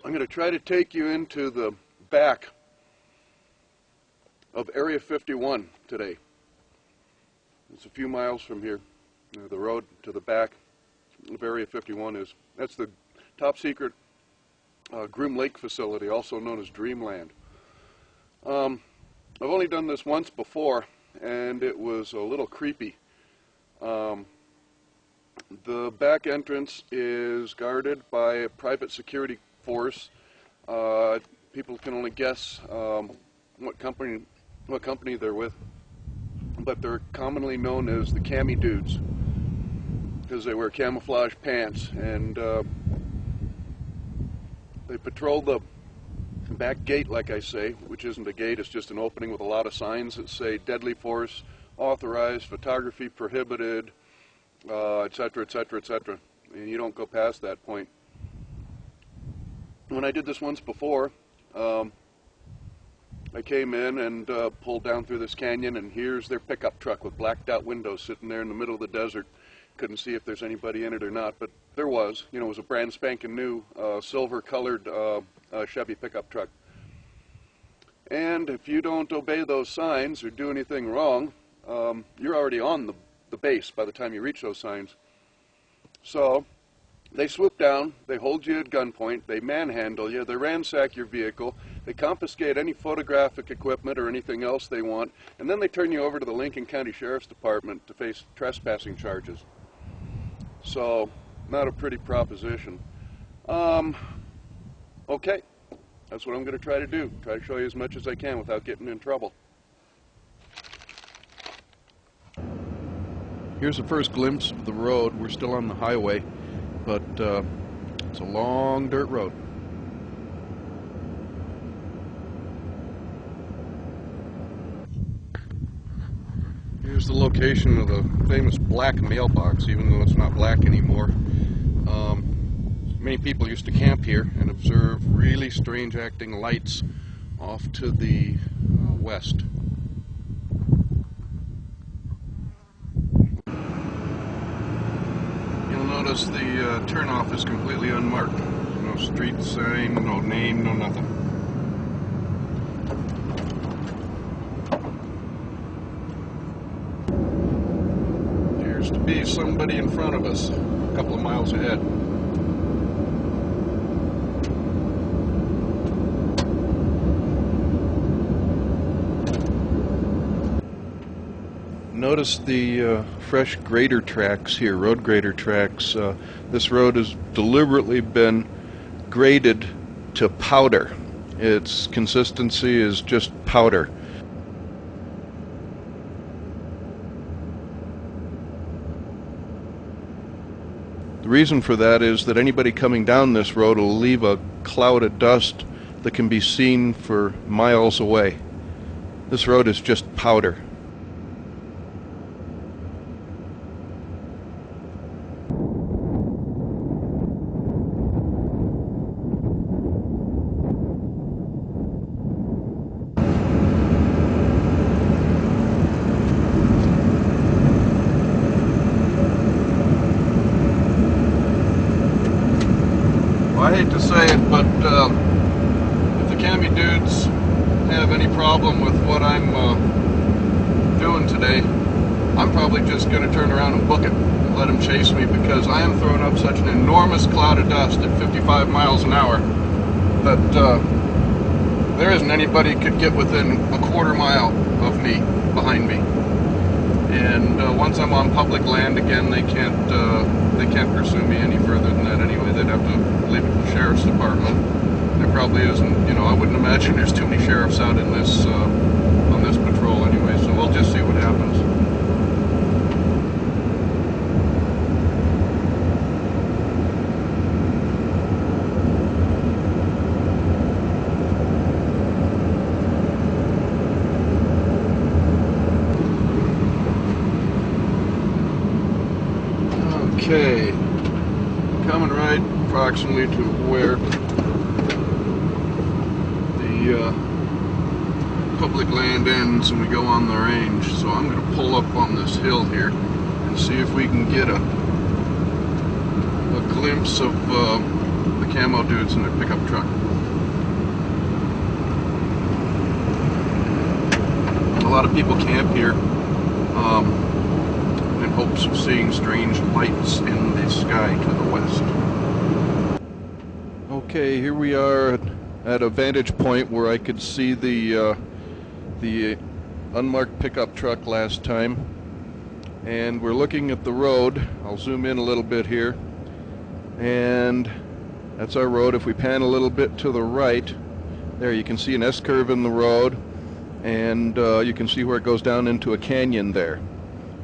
I'm going to try to take you into the back of Area 51 today. It's a few miles from here. The road to the back of Area 51 that's the top secret Groom Lake facility, also known as Dreamland. I've only done this once before, and it was a little creepy. The back entrance is guarded by a private security force. People can only guess what company they're with, but they're commonly known as the cami dudes because they wear camouflage pants, and they patrol the back gate, like I say, which isn't a gate, it's just an opening with a lot of signs that say deadly force authorized, photography prohibited, etc., etc., etc. And you don't go past that point. When I did this once before, I came in and pulled down through this canyon, and here's their pickup truck with blacked out windows sitting there in the middle of the desert. Couldn't see if there's anybody in it or not, but there was. You know, it was a brand spanking new silver-colored Chevy pickup truck. And if you don't obey those signs or do anything wrong, you're already on the base by the time you reach those signs. So they swoop down, they hold you at gunpoint, they manhandle you, they ransack your vehicle, they confiscate any photographic equipment or anything else they want, and then they turn you over to the Lincoln County Sheriff's Department to face trespassing charges. So, not a pretty proposition. Okay, that's what I'm going to try to do. Try to show you as much as I can without getting in trouble. Here's the first glimpse of the road. We're still on the highway, but it's a long dirt road. Here's the location of the famous black mailbox, even though it's not black anymore. Many people used to camp here and observe really strange acting lights off to the west. You'll notice the turnoff is completely unmarked. No street sign, no name, no nothing. Appears to be somebody in front of us, a couple of miles ahead. Notice the fresh grader tracks here, road grader tracks. This road has deliberately been graded to powder. Its consistency is just powder. The reason for that is that anybody coming down this road will leave a cloud of dust that can be seen for miles away. This road is just powder. I hate to say it, but if the cami dudes have any problem with what I'm doing today, I'm probably just going to turn around and book it and let them chase me, because I am throwing up such an enormous cloud of dust at 55 miles an hour that there isn't anybody could get within a quarter mile of me, behind me. And once I'm on public land again, they can't pursue me any further than that anyway. They'd have to leave it to the Sheriff's Department. There probably isn't, you know, I wouldn't imagine there's too many sheriffs out in this, on this patrol anyway, so we'll just see what happens. Okay, coming right approximately to where the public land ends and we go on the range. So I'm going to pull up on this hill here and see if we can get a glimpse of the camo dudes in their pickup truck. A lot of people camp here in hopes of seeing strange lights in the sky to the west. Okay, here we are at a vantage point where I could see the unmarked pickup truck last time, and we're looking at the road. I'll zoom in a little bit here, and that's our road. If we pan a little bit to the right, there you can see an S-curve in the road, and you can see where it goes down into a canyon there.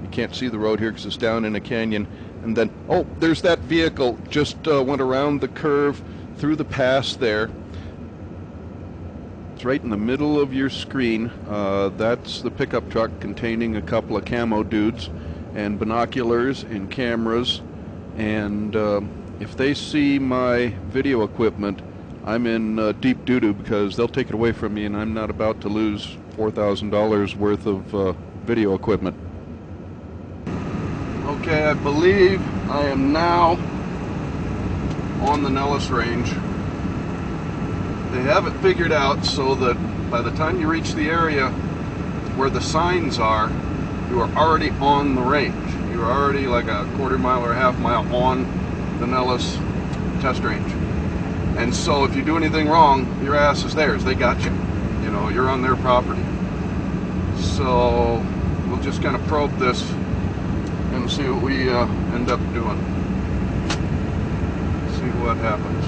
You can't see the road here because it's down in a canyon. And then, oh, there's that vehicle just went around the curve through the pass there. It's right in the middle of your screen. That's the pickup truck containing a couple of camo dudes and binoculars and cameras. And if they see my video equipment, I'm in deep doo-doo, because they'll take it away from me, and I'm not about to lose $4,000 worth of video equipment. Okay, I believe I am now on the Nellis Range. They have it figured out so that by the time you reach the area where the signs are, you are already on the range. You are already like a quarter mile or a half mile on the Nellis test range. And so if you do anything wrong, your ass is theirs. They got you. You know, you're on their property. So we'll just kind of probe this and see what we end up doing. See what happens.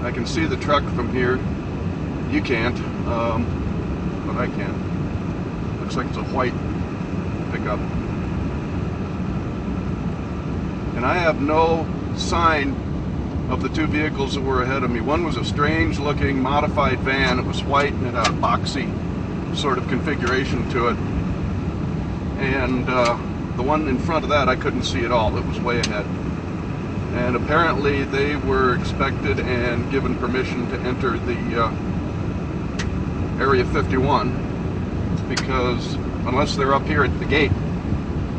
I can see the truck from here. You can't, but I can. Looks like it's a white pickup. And I have no sign of the two vehicles that were ahead of me. One was a strange looking modified van. It was white and it had a boxy sort of configuration to it. And the one in front of that I couldn't see at all. It was way ahead. And apparently they were expected and given permission to enter the Area 51, because unless they're up here at the gate,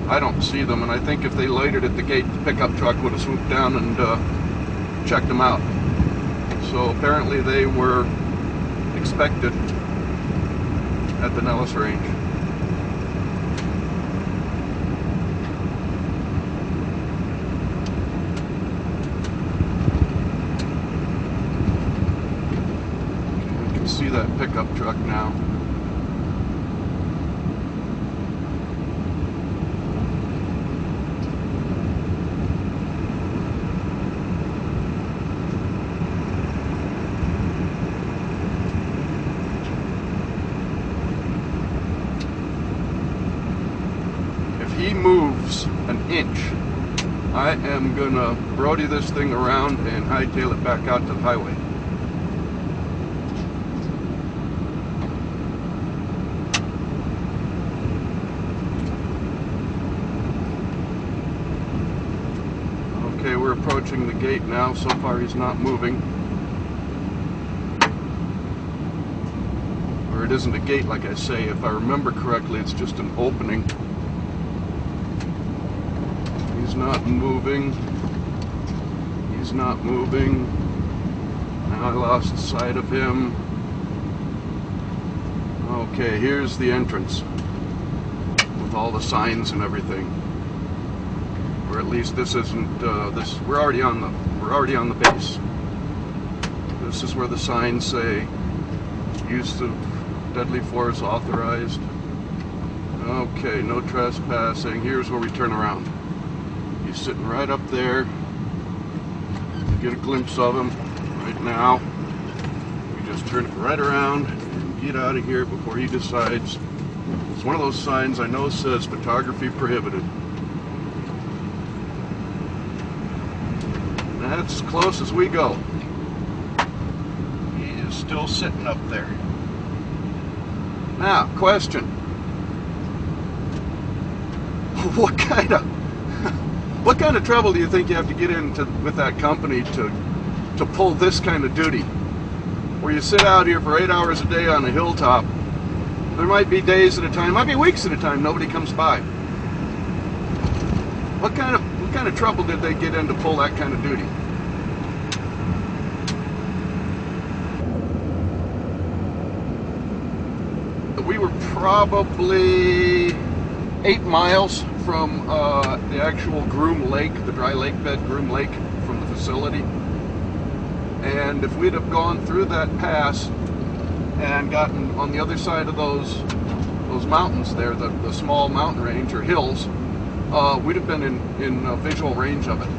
I don't see them. And I think if they loitered at the gate, the pickup truck would have swooped down and checked them out. So apparently they were expected at the Nellis Range. You can see that pickup truck now. He moves an inch, I am gonna Brody this thing around and hightail it back out to the highway. Okay, we're approaching the gate now. So far he's not moving. Or it isn't a gate, like I say. If I remember correctly, it's just an opening. He's not moving. He's not moving. Now I lost sight of him. Okay, here's the entrance with all the signs and everything. Or at least this isn't this. We're already on the base. This is where the signs say use of deadly force authorized. Okay, no trespassing. Here's where we turn around. He's sitting right up there. You get a glimpse of him right now. We just turn it right around and get out of here before he decides. It's one of those signs I know says photography prohibited. And that's as close as we go. He is still sitting up there. Now, question. What kind of trouble do you think you have to get into with that company to pull this kind of duty? Where you sit out here for 8 hours a day on a hilltop There might be days at a time, might be weeks at a time, nobody comes by. What kind of trouble did they get in to pull that kind of duty? We were probably 8 miles from the actual Groom Lake, the dry lake bed Groom Lake from the facility. And if we'd have gone through that pass and gotten on the other side of those mountains there, the small mountain range or hills, we'd have been in visual range of it.